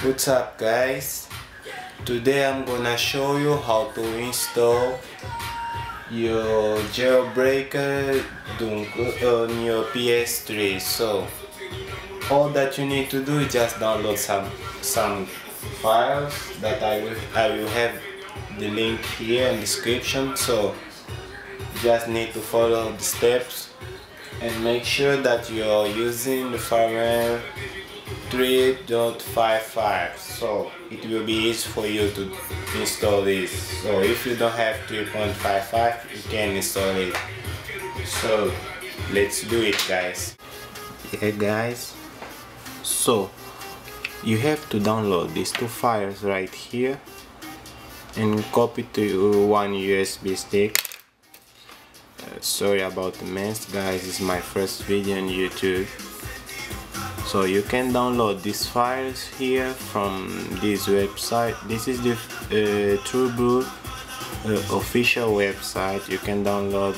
What's up guys? Today I'm gonna show you how to install your jailbreaker on your PS3. So all that you need to do is just download some files that I will have the link here in the description. So just need to follow the steps and make sure that you're using the firmware 3.55, so it will be easy for you to install this. So if you don't have 3.55, you can install it. So let's do it guys. Yeah guys, so you have to download these two files right here and copy to one USB stick. Sorry about the mess guys, this is my first video on YouTube. So you can download these files here from this website. This is the TrueBlue official website. You can download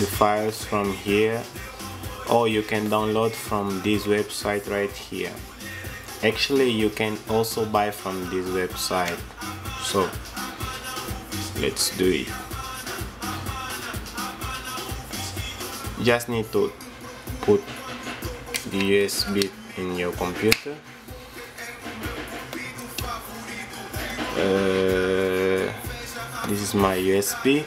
the files from here, or you can download from this website right here. Actually you can also buy from this website. So let's do it. You just need to put the USB in your computer. This is my USB.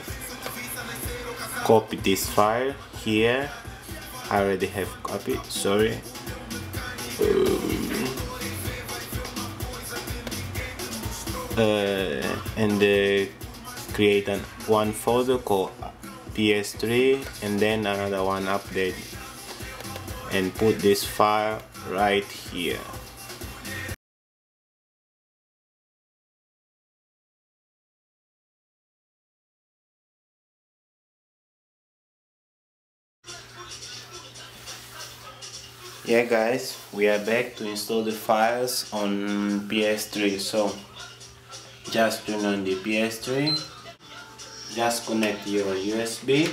Copy this file here. I already have copied, sorry. And create one folder called PS3 and then another one update, and put this file right here. Yeah guys, we are back to install the files on PS3. So just turn on the PS3, just connect your USB.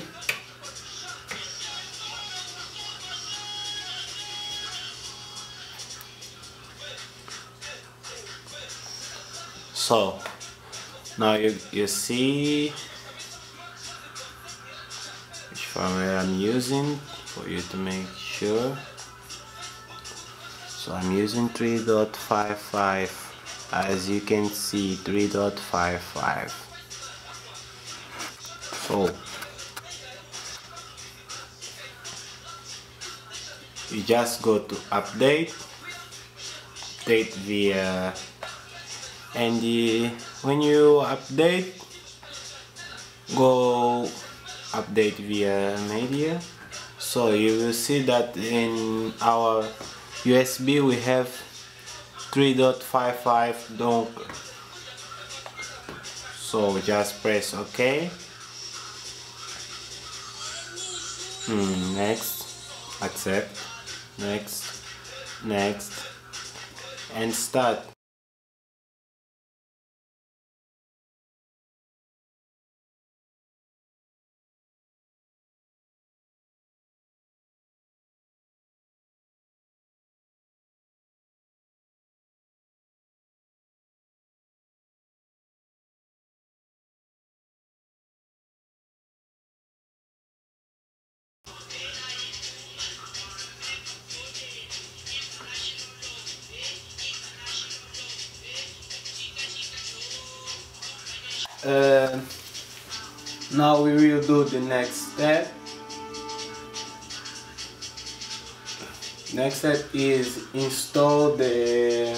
So now you see which firmware I'm using for you to make sure. So I'm using 3.55, as you can see, 3.55. So you just go to update via, and when you update, go update via media. So you will see that in our USB we have 3.55 dongle. So just press OK. Next, accept, next, and start. Now we will do the next step. Next step is install the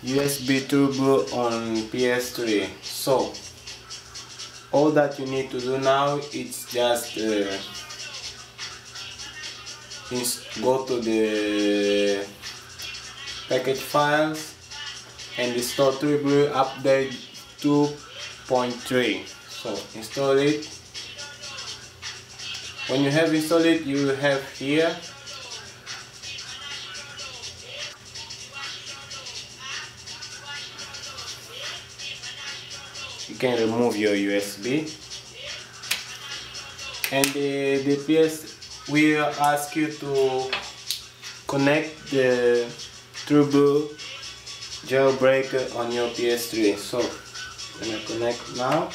USB turbo on PS3. So all that you need to do now is just go to the package files and install TrueBlue update 2.3. So install it. When you have installed it, you will have here you can remove your USB, and the PS will ask you to connect the turbo jailbreaker on your PS3. So I'm gonna connect now.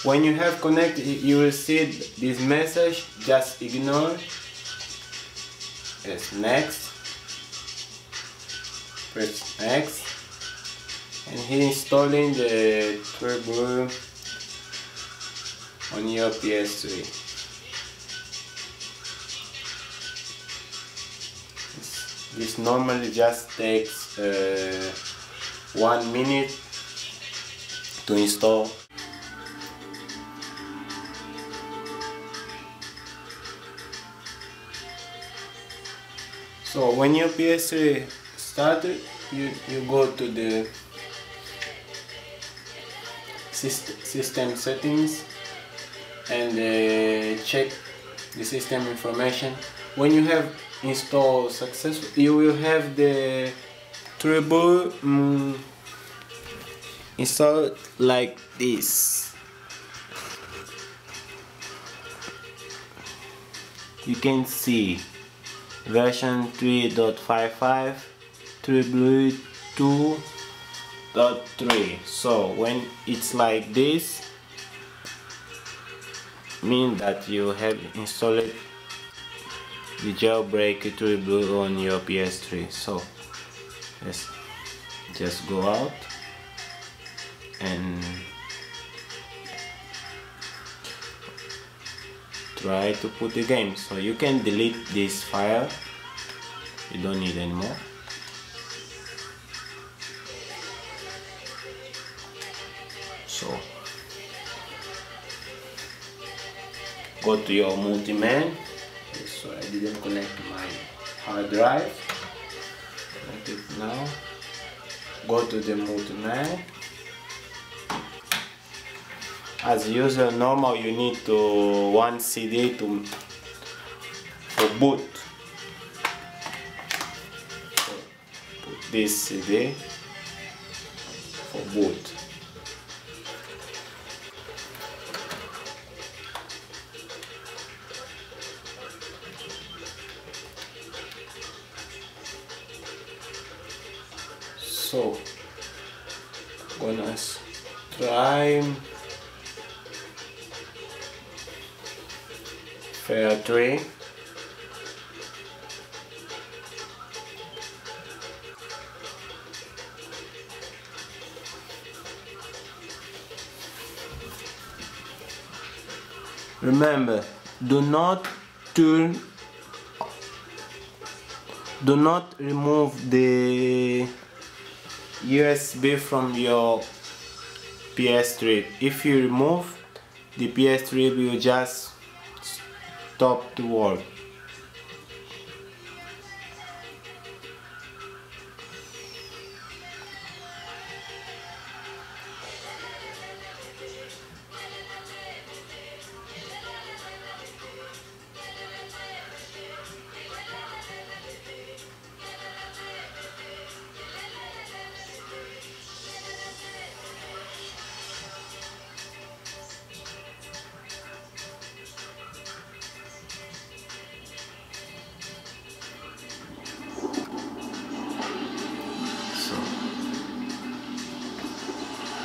When you have connected, you will see this message. Just ignore. Press next. Press next. And he's installing the turbo on your PS3. This normally just takes 1 minute to install. So when your PS3 started, you go to the system settings and check the system information. When you have installed successfully, you will have the turbo installed like this. You can see version 3.55 turbo 2.3. so when it's like this, means that you have installed the jailbreak turbo on your PS3. So let's just go out and try to put the game. So you can delete this file, you don't need anymore. So go to your multi-man. So I didn't connect my hard drive. Connect it now. Go to the multi-man. As usual, normal you need to 1 CD for boot. So put this CD for boot. So gonna try firmware 3. Remember, do not remove the USB from your PS3. If you remove, the PS3 will just stop to work.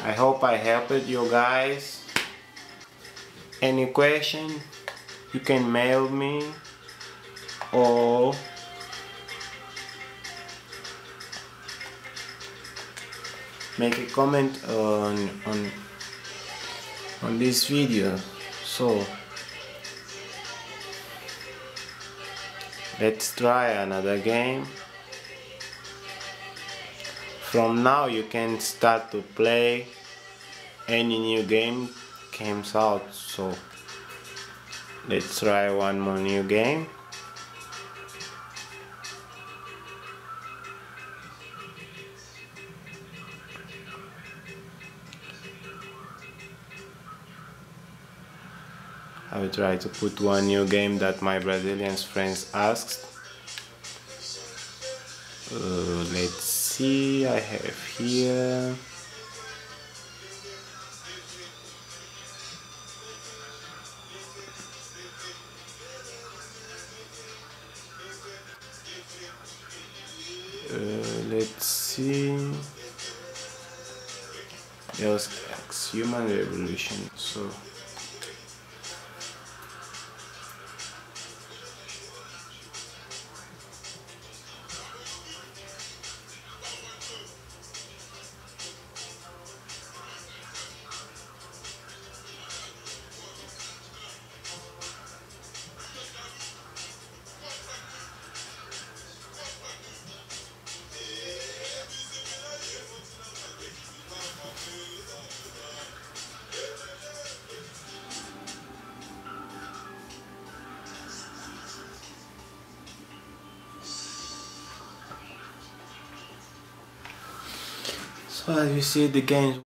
I hope I helped you guys. Any question, you can mail me or make a comment on this video. So let's try another game. From now you can start to play any new game comes out. So let's try one more new game. I will try to put one new game that my Brazilian friends asked. Let's see, I have here. Deus Ex Human Revolution. So as you see, the game